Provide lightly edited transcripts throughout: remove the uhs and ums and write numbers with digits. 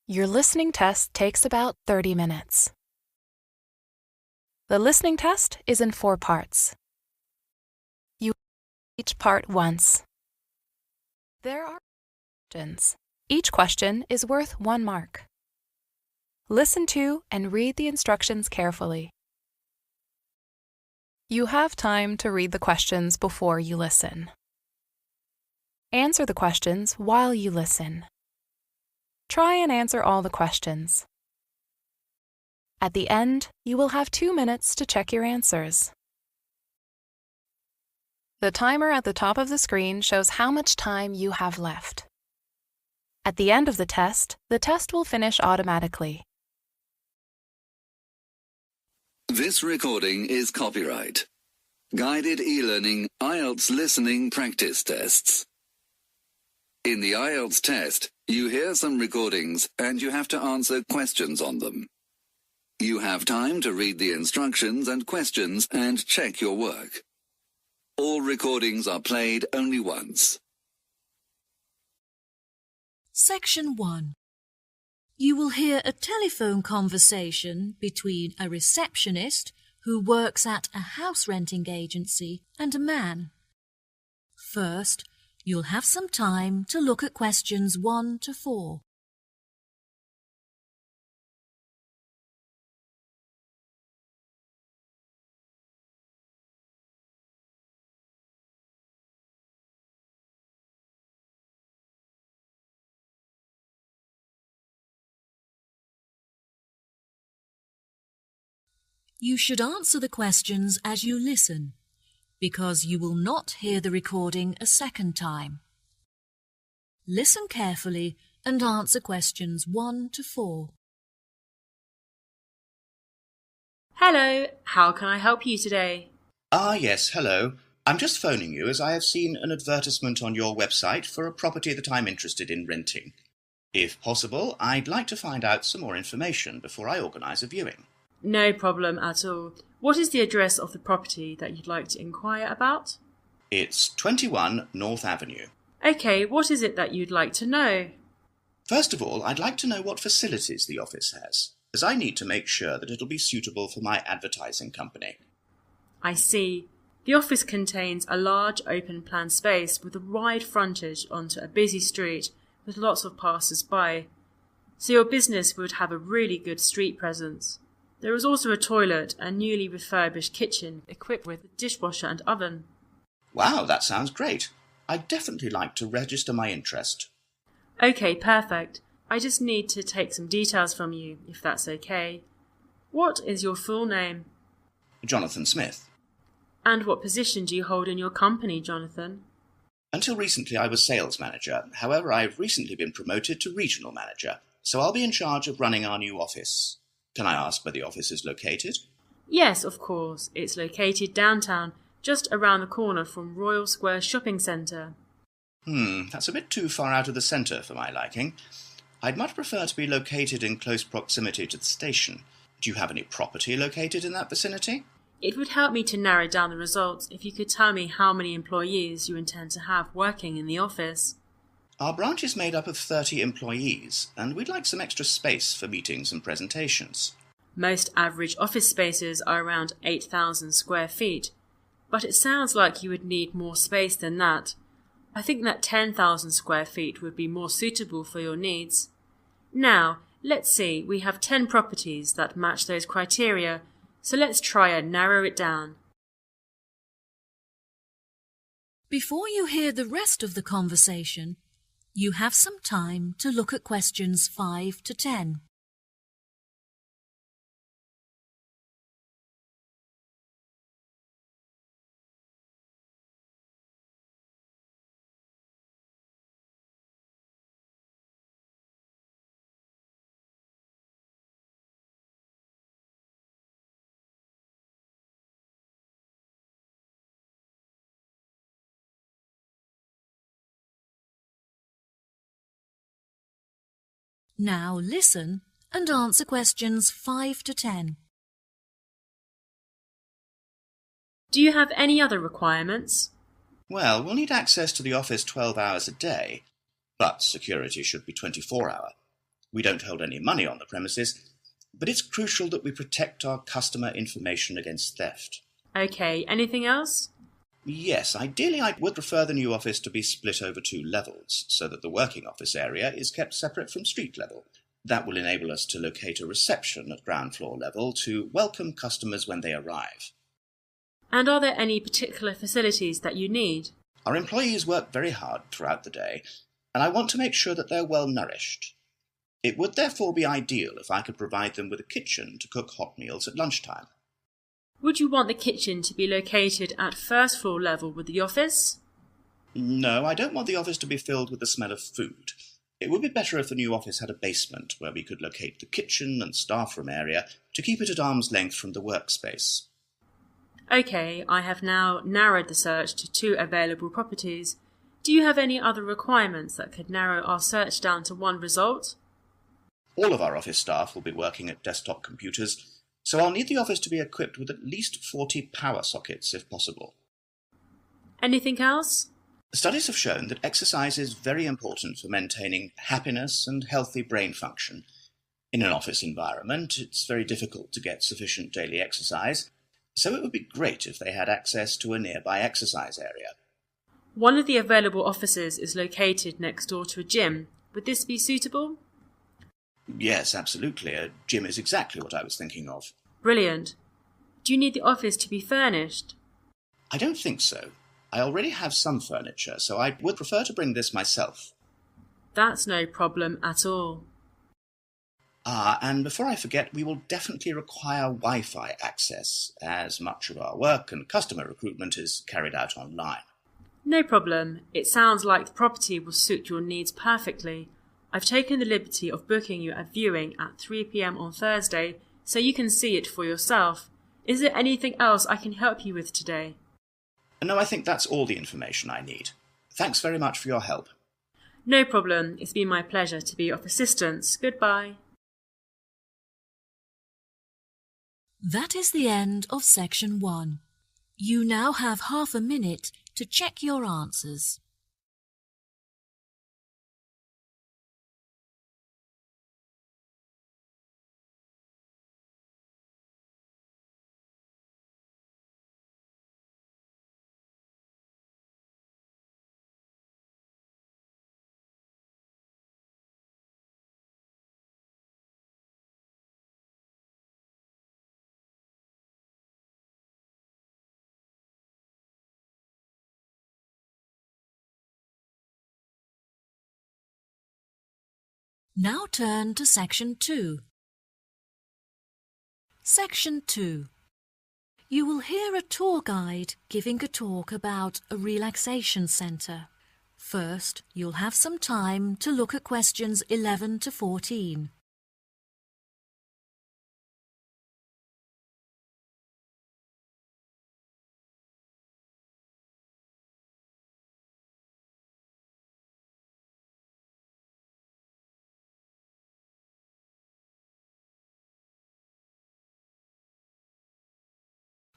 Your listening test takes about 30 minutes. The listening test is in 4 parts. You read each part once. There are questions. Each question is worth 1 mark. Listen to and read the instructions carefully. You have time to read the questions before you listen. Answer the questions while you listen. Try and answer all the questions. At the end, you will have 2 minutes to check your answers. The timer at the top of the screen shows how much time you have left. At the end of the test will finish automatically. This recording is copyright. Guided e-learning IELTS listening practice tests. In the IELTS test, you hear some recordings and you have to answer questions on them. You have time to read the instructions and questions and check your work. All recordings are played only once. Section 1. You will hear a telephone conversation between a receptionist who works at a house renting agency and a man. First, you'll have some time to look at questions 1 to 4. You should answer the questions as you listen, because you will not hear the recording a second time. Listen carefully and answer questions 1 to 4. Hello, how can I help you today? Yes, hello. I'm just phoning you as I have seen an advertisement on your website for a property that I'm interested in renting. If possible, I'd like to find out some more information before I organise a viewing. No problem at all. What is the address of the property that you'd like to inquire about? It's 21 North Avenue. Okay, what is it that you'd like to know? First of all, I'd like to know what facilities the office has, as I need to make sure that it'll be suitable for my advertising company. I see. The office contains a large open-plan space with a wide frontage onto a busy street with lots of passers-by, so your business would have a really good street presence. There is also a toilet and newly refurbished kitchen equipped with a dishwasher and oven. Wow, that sounds great. I'd definitely like to register my interest. Okay, perfect. I just need to take some details from you, if that's okay. What is your full name? Jonathan Smith. And what position do you hold in your company, Jonathan? Until recently I was sales manager. However, I've recently been promoted to regional manager, so I'll be in charge of running our new office. Can I ask where the office is located? Yes, of course. It's located downtown, just around the corner from Royal Square Shopping Centre. That's a bit too far out of the centre for my liking. I'd much prefer to be located in close proximity to the station. Do you have any property located in that vicinity? It would help me to narrow down the results if you could tell me how many employees you intend to have working in the office. Our branch is made up of 30 employees, and we'd like some extra space for meetings and presentations. Most average office spaces are around 8,000 square feet, but it sounds like you would need more space than that. I think that 10,000 square feet would be more suitable for your needs. Now, let's see, we have 10 properties that match those criteria, so let's try and narrow it down. Before you hear the rest of the conversation, you have some time to look at questions 5 to 10. Now listen and answer questions 5 to 10. Do you have any other requirements? Well, we'll need access to the office 12 hours a day, but security should be 24-hour. We don't hold any money on the premises, but it's crucial that we protect our customer information against theft. Okay, anything else? Yes, ideally I would prefer the new office to be split over 2 levels, so that the working office area is kept separate from street level. That will enable us to locate a reception at ground floor level to welcome customers when they arrive. And are there any particular facilities that you need? Our employees work very hard throughout the day, and I want to make sure that they're well nourished. It would therefore be ideal if I could provide them with a kitchen to cook hot meals at lunchtime. Would you want the kitchen to be located at first floor level with the office? No, I don't want the office to be filled with the smell of food. It would be better if the new office had a basement where we could locate the kitchen and staff room area to keep it at arm's length from the workspace. Okay, I have now narrowed the search to 2 available properties. Do you have any other requirements that could narrow our search down to 1 result? All of our office staff will be working at desktop computers, so I'll need the office to be equipped with at least 40 power sockets if possible. Anything else? Studies have shown that exercise is very important for maintaining happiness and healthy brain function. In an office environment, it's very difficult to get sufficient daily exercise, so it would be great if they had access to a nearby exercise area. One of the available offices is located next door to a gym. Would this be suitable? Yes, absolutely. A gym is exactly what I was thinking of. Brilliant. Do you need the office to be furnished? I don't think so. I already have some furniture, so I would prefer to bring this myself. That's no problem at all. And before I forget, we will definitely require Wi-Fi access, as much of our work and customer recruitment is carried out online. No problem. It sounds like the property will suit your needs perfectly. I've taken the liberty of booking you a viewing at 3 p.m. on Thursday, so you can see it for yourself. Is there anything else I can help you with today? No, I think that's all the information I need. Thanks very much for your help. No problem. It's been my pleasure to be of assistance. Goodbye. That is the end of section 1. You now have half a minute to check your answers. Now turn to section 2. Section 2. You will hear a tour guide giving a talk about a relaxation centre. First, you'll have some time to look at questions 11 to 14.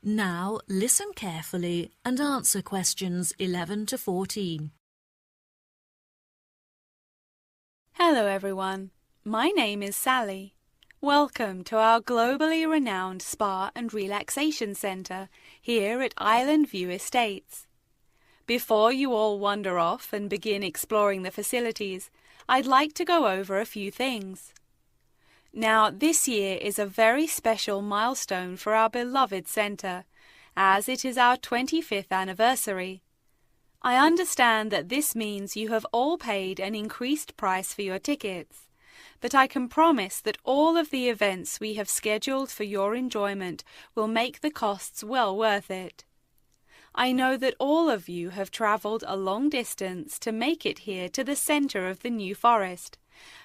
Now listen carefully and answer questions 11 to 14. Hello everyone, my name is Sally. Welcome to our globally renowned spa and relaxation centre here at Island View Estates. Before you all wander off and begin exploring the facilities, I'd like to go over a few things. Now, this year is a very special milestone for our beloved centre, as it is our 25th anniversary. I understand that this means you have all paid an increased price for your tickets, but I can promise that all of the events we have scheduled for your enjoyment will make the costs well worth it. I know that all of you have travelled a long distance to make it here to the centre of the New Forest,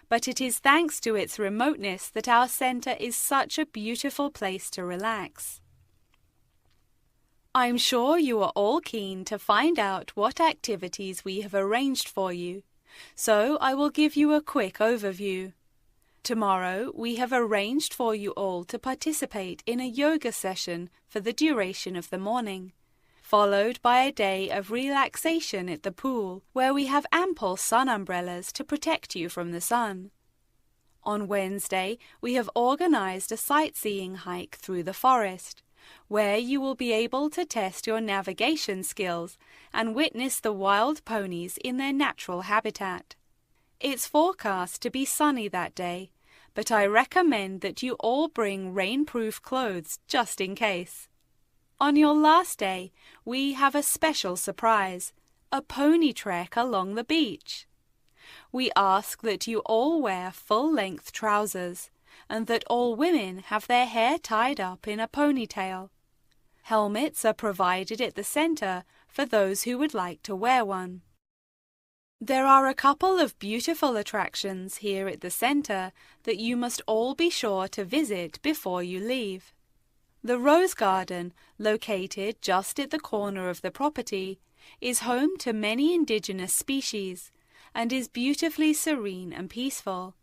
but it is thanks to its remoteness that our centre is such a beautiful place to relax. I'm sure you are all keen to find out what activities we have arranged for you, so I will give you a quick overview. Tomorrow we have arranged for you all to participate in a yoga session for the duration of the morning, followed by a day of relaxation at the pool, where we have ample sun umbrellas to protect you from the sun. On Wednesday, we have organized a sightseeing hike through the forest, where you will be able to test your navigation skills and witness the wild ponies in their natural habitat. It's forecast to be sunny that day, but I recommend that you all bring rainproof clothes just in case. On your last day, we have a special surprise, a pony trek along the beach. We ask that you all wear full-length trousers and that all women have their hair tied up in a ponytail. Helmets are provided at the center for those who would like to wear one. There are a couple of beautiful attractions here at the center that you must all be sure to visit before you leave. The Rose Garden, located just at the corner of the property, is home to many indigenous species and is beautifully serene and peaceful,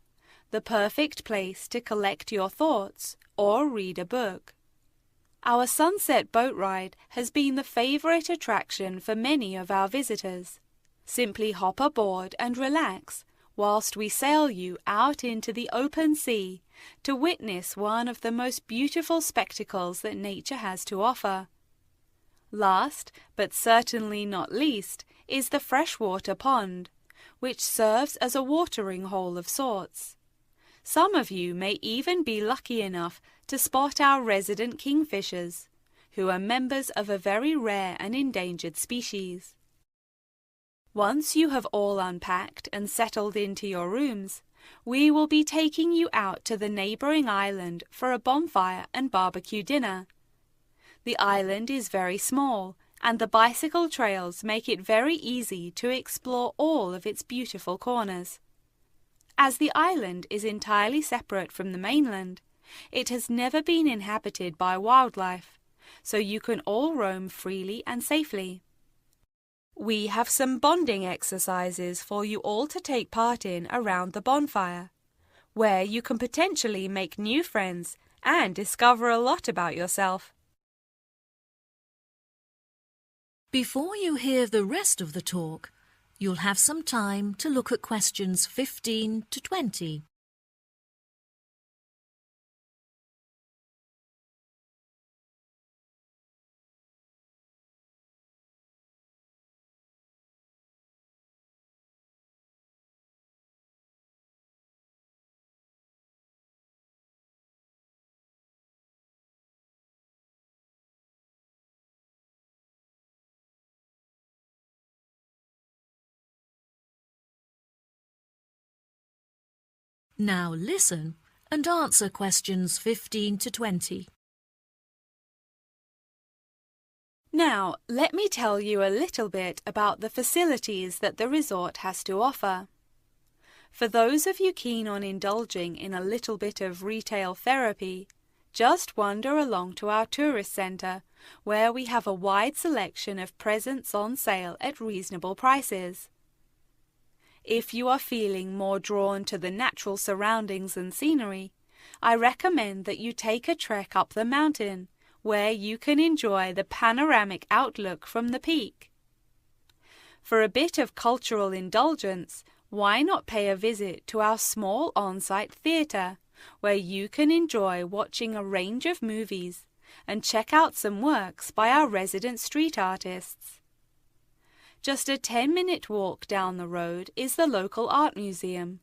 the perfect place to collect your thoughts or read a book. Our sunset boat ride has been the favorite attraction for many of our visitors. Simply hop aboard and relax whilst we sail you out into the open sea to witness one of the most beautiful spectacles that nature has to offer. Last, but certainly not least, is the freshwater pond, which serves as a watering hole of sorts. Some of you may even be lucky enough to spot our resident kingfishers, who are members of a very rare and endangered species. Once you have all unpacked and settled into your rooms, we will be taking you out to the neighboring island for a bonfire and barbecue dinner. The island is very small, and the bicycle trails make it very easy to explore all of its beautiful corners. As the island is entirely separate from the mainland, it has never been inhabited by wildlife, so you can all roam freely and safely. We have some bonding exercises for you all to take part in around the bonfire, where you can potentially make new friends and discover a lot about yourself. Before you hear the rest of the talk, you'll have some time to look at questions 15 to 20. Now listen and answer questions 15 to 20. Now, let me tell you a little bit about the facilities that the resort has to offer. For those of you keen on indulging in a little bit of retail therapy, just wander along to our tourist centre, where we have a wide selection of presents on sale at reasonable prices. If you are feeling more drawn to the natural surroundings and scenery, I recommend that you take a trek up the mountain, where you can enjoy the panoramic outlook from the peak. For a bit of cultural indulgence, why not pay a visit to our small on-site theatre, where you can enjoy watching a range of movies and check out some works by our resident street artists. Just a 10-minute walk down the road is the local art museum,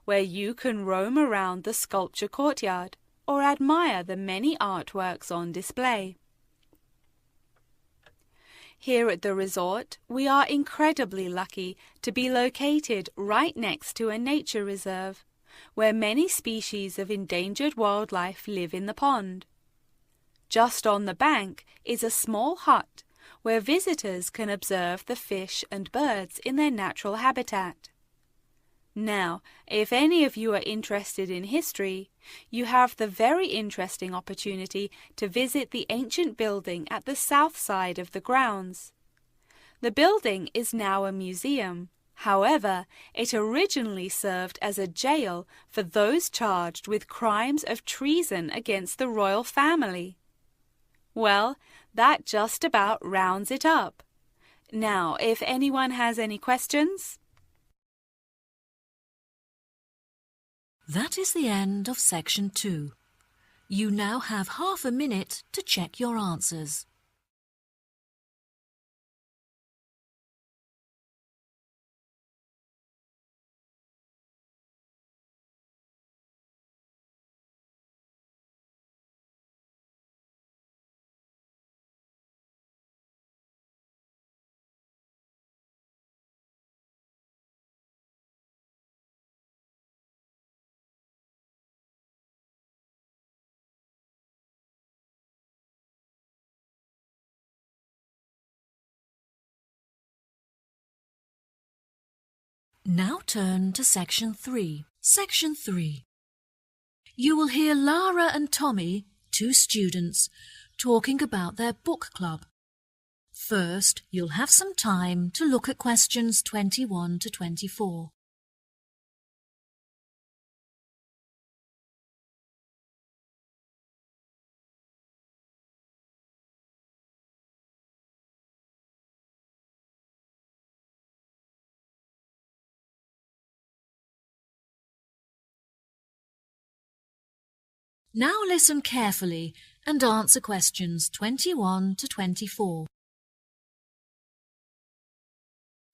where you can roam around the sculpture courtyard or admire the many artworks on display. Here at the resort, we are incredibly lucky to be located right next to a nature reserve, where many species of endangered wildlife live in the pond. Just on the bank is a small hut where visitors can observe the fish and birds in their natural habitat. Now, if any of you are interested in history, you have the very interesting opportunity to visit the ancient building at the south side of the grounds. The building is now a museum. However, it originally served as a jail for those charged with crimes of treason against the royal family. Well, that just about rounds it up. Now, if anyone has any questions? That is the end of section 2. You now have half a minute to check your answers. Now turn to section 3. Section 3. You will hear Lara and Tommy, 2 students, talking about their book club. First, you'll have some time to look at questions 21 to 24. Now listen carefully and answer questions 21 to 24.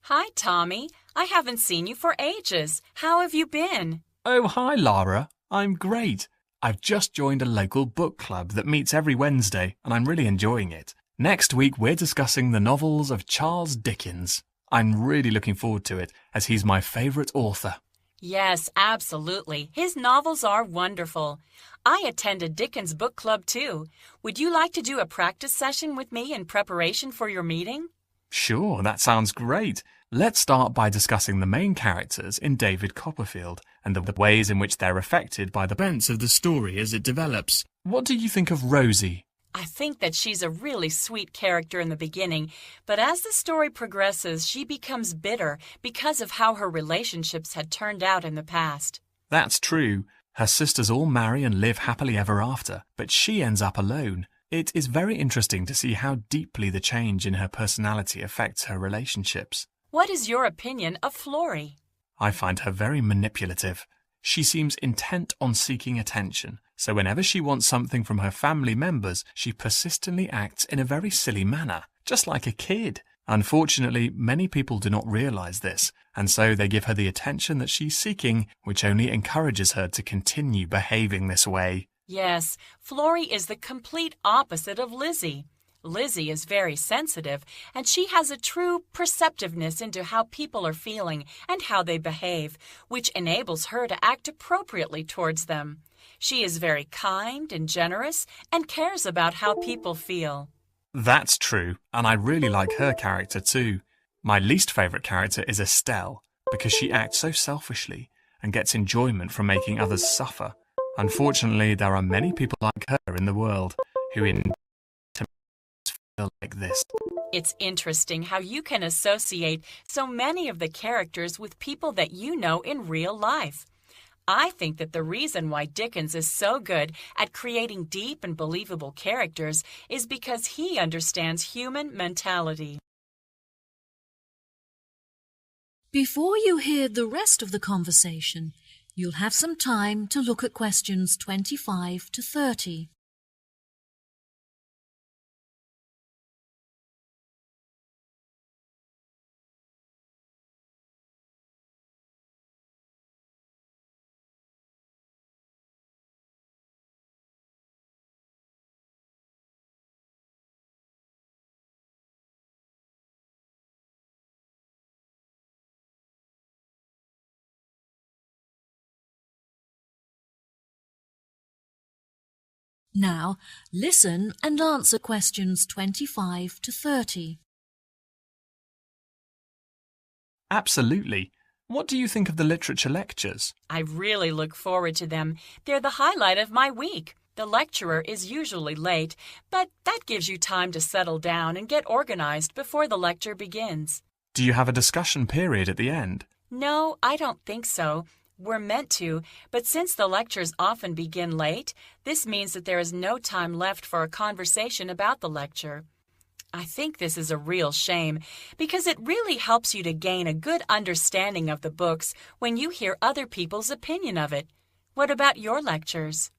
Hi, Tommy. I haven't seen you for ages. How have you been? Oh, hi, Lara. I'm great. I've just joined a local book club that meets every Wednesday, and I'm really enjoying it. Next week, we're discussing the novels of Charles Dickens. I'm really looking forward to it, as he's my favourite author. Yes, absolutely. His novels are wonderful. I attended Dickens Book Club too. Would you like to do a practice session with me in preparation for your meeting? Sure, that sounds great. Let's start by discussing the main characters in David Copperfield and the ways in which they're affected by the events of the story as it develops. What do you think of Rosie? I think that she's a really sweet character in the beginning, but as the story progresses, she becomes bitter because of how her relationships had turned out in the past. That's true. Her sisters all marry and live happily ever after, but she ends up alone. It is very interesting to see how deeply the change in her personality affects her relationships. What is your opinion of Florrie? I find her very manipulative. She seems intent on seeking attention, so whenever she wants something from her family members, she persistently acts in a very silly manner, just like a kid. Unfortunately, many people do not realize this, and so they give her the attention that she's seeking, which only encourages her to continue behaving this way. Yes, Florrie is the complete opposite of Lizzie. Lizzie is very sensitive, and she has a true perceptiveness into how people are feeling and how they behave, which enables her to act appropriately towards them. She is very kind and generous and cares about how people feel. That's true, and I really like her character too. My least favourite character is Estelle, because she acts so selfishly and gets enjoyment from making others suffer. Unfortunately, there are many people like her in the world who feel like this. It's interesting how you can associate so many of the characters with people that you know in real life. I think that the reason why Dickens is so good at creating deep and believable characters is because he understands human mentality. Before you hear the rest of the conversation, you'll have some time to look at questions 25 to 30. Now, listen and answer questions 25 to 30. Absolutely. What do you think of the literature lectures? I really look forward to them. They're the highlight of my week. The lecturer is usually late, but that gives you time to settle down and get organized before the lecture begins. Do you have a discussion period at the end? No, I don't think so. We're meant to, but since the lectures often begin late, this means that there is no time left for a conversation about the lecture. I think this is a real shame because it really helps you to gain a good understanding of the books when you hear other people's opinion of it. What about your lectures?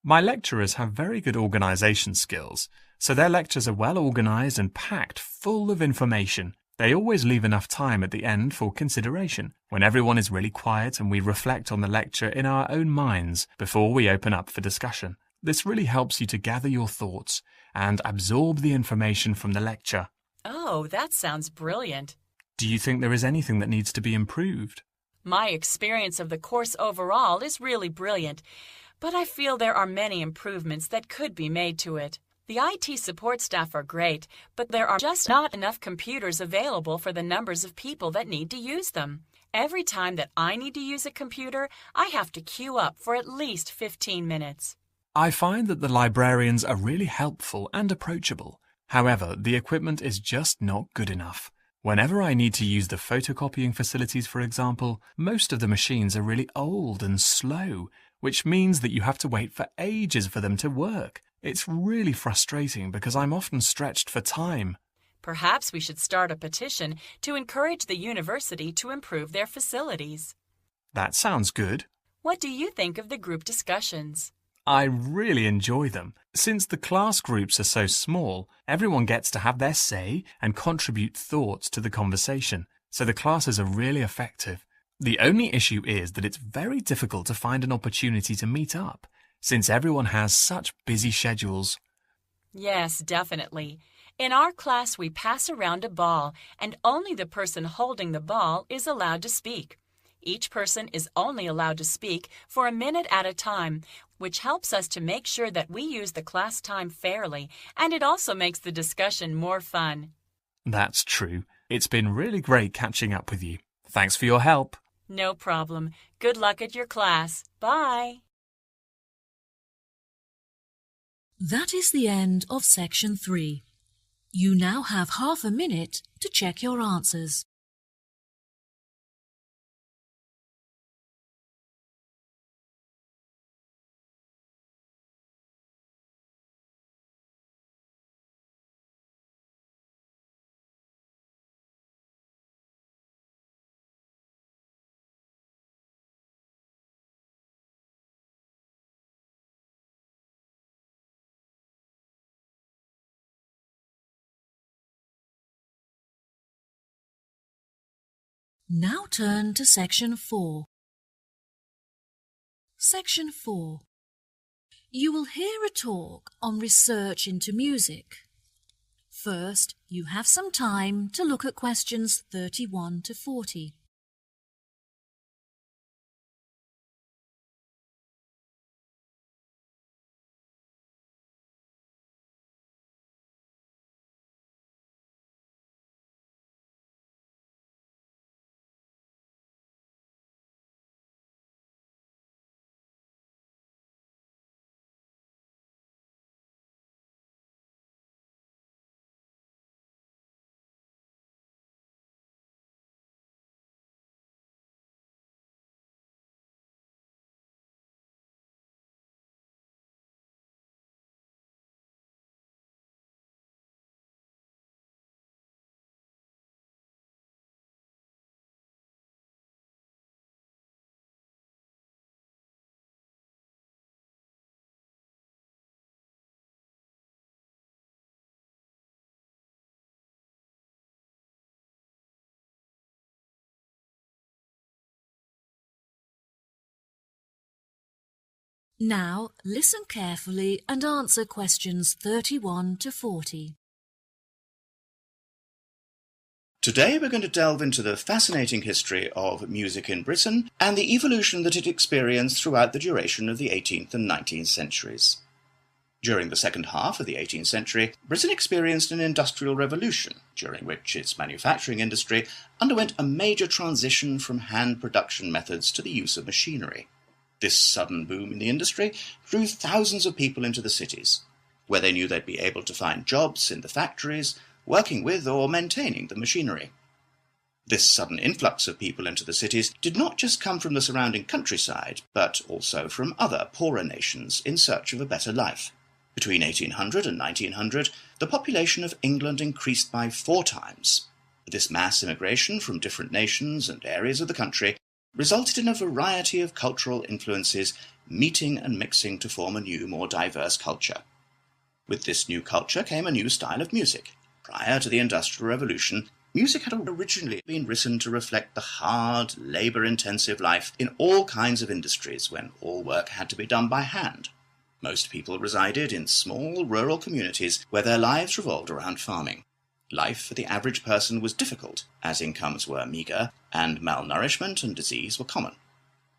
My lecturers have very good organisation skills, so their lectures are well organised and packed full of information. They always leave enough time at the end for consideration, when everyone is really quiet and we reflect on the lecture in our own minds before we open up for discussion. This really helps you to gather your thoughts and absorb the information from the lecture. Oh, that sounds brilliant. Do you think there is anything that needs to be improved? My experience of the course overall is really brilliant, but I feel there are many improvements that could be made to it. The IT support staff are great, but there are just not enough computers available for the numbers of people that need to use them. Every time that I need to use a computer, I have to queue up for at least 15 minutes. I find that the librarians are really helpful and approachable. However, the equipment is just not good enough. Whenever I need to use the photocopying facilities, for example, most of the machines are really old and slow, which means that you have to wait for ages for them to work. It's really frustrating because I'm often stretched for time. Perhaps we should start a petition to encourage the university to improve their facilities. That sounds good. What do you think of the group discussions? I really enjoy them. Since the class groups are so small, everyone gets to have their say and contribute thoughts to the conversation, so the classes are really effective. The only issue is that it's very difficult to find an opportunity to meet up, since everyone has such busy schedules. Yes, definitely. In our class, we pass around a ball, and only the person holding the ball is allowed to speak. Each person is only allowed to speak for a minute at a time, which helps us to make sure that we use the class time fairly, and it also makes the discussion more fun. That's true. It's been really great catching up with you. Thanks for your help. No problem. Good luck at your class. Bye. That is the end of section 3. You now have half a minute to check your answers. Now turn to section 4. Section 4. You will hear a talk on research into music. First, you have some time to look at questions 31 to 40. Now listen carefully and answer questions 31 to 40. Today we're going to delve into the fascinating history of music in Britain and the evolution that it experienced throughout the duration of the 18th and 19th centuries. During the second half of the 18th century, Britain experienced an industrial revolution, during which its manufacturing industry underwent a major transition from hand production methods to the use of machinery. This sudden boom in the industry drew thousands of people into the cities, where they knew they'd be able to find jobs in the factories, working with or maintaining the machinery. This sudden influx of people into the cities did not just come from the surrounding countryside, but also from other poorer nations in search of a better life. Between 1800 and 1900, the population of England increased by 4 times. This mass immigration from different nations and areas of the country resulted in a variety of cultural influences meeting and mixing to form a new, more diverse culture. With this new culture came a new style of music. Prior to the Industrial Revolution, music had originally been written to reflect the hard, labour-intensive life in all kinds of industries when all work had to be done by hand. Most people resided in small rural communities where their lives revolved around farming. Life for the average person was difficult, as incomes were meagre, and malnourishment and disease were common.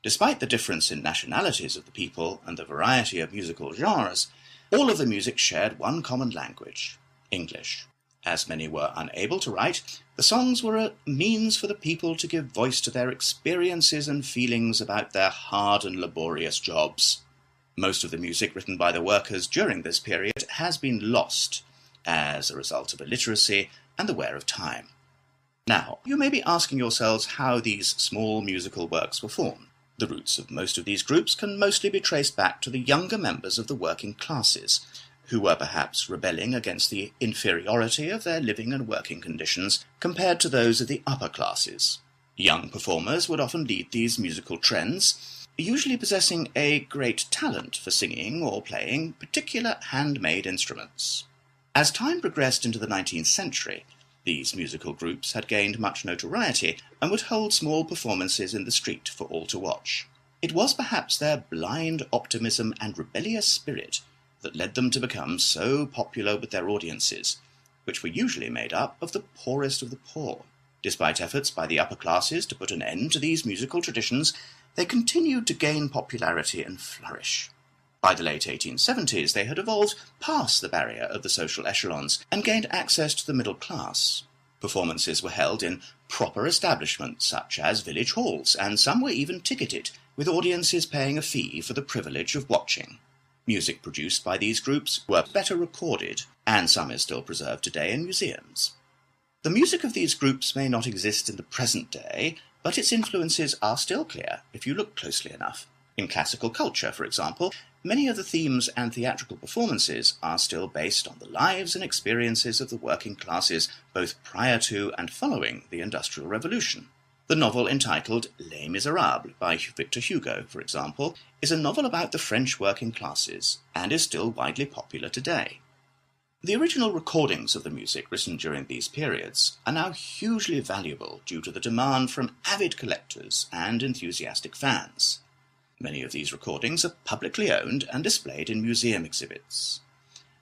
Despite the difference in nationalities of the people and the variety of musical genres, all of the music shared one common language, English. As many were unable to write, the songs were a means for the people to give voice to their experiences and feelings about their hard and laborious jobs. Most of the music written by the workers during this period has been lost as a result of illiteracy and the wear of time. Now, you may be asking yourselves how these small musical works were formed. The roots of most of these groups can mostly be traced back to the younger members of the working classes, who were perhaps rebelling against the inferiority of their living and working conditions compared to those of the upper classes. Young performers would often lead these musical trends, usually possessing a great talent for singing or playing particular handmade instruments. As time progressed into the 19th century, these musical groups had gained much notoriety and would hold small performances in the street for all to watch. It was perhaps their blind optimism and rebellious spirit that led them to become so popular with their audiences, which were usually made up of the poorest of the poor. Despite efforts by the upper classes to put an end to these musical traditions, they continued to gain popularity and flourish. By the late 1870s, they had evolved past the barrier of the social echelons and gained access to the middle class. Performances were held in proper establishments such as village halls, and some were even ticketed, with audiences paying a fee for the privilege of watching. Music produced by these groups were better recorded, and some is still preserved today in museums. The music of these groups may not exist in the present day, but its influences are still clear if you look closely enough. In classical culture, for example, many of the themes and theatrical performances are still based on the lives and experiences of the working classes both prior to and following the Industrial Revolution. The novel entitled Les Miserables by Victor Hugo, for example, is a novel about the French working classes and is still widely popular today. The original recordings of the music written during these periods are now hugely valuable due to the demand from avid collectors and enthusiastic fans. Many of these recordings are publicly owned and displayed in museum exhibits.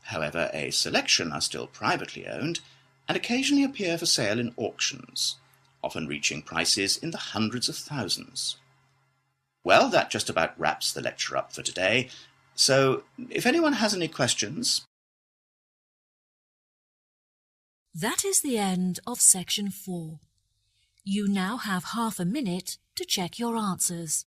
However, a selection are still privately owned and occasionally appear for sale in auctions, often reaching prices in the hundreds of thousands. Well, that just about wraps the lecture up for today, so if anyone has any questions... That is the end of section 4. You now have half a minute to check your answers.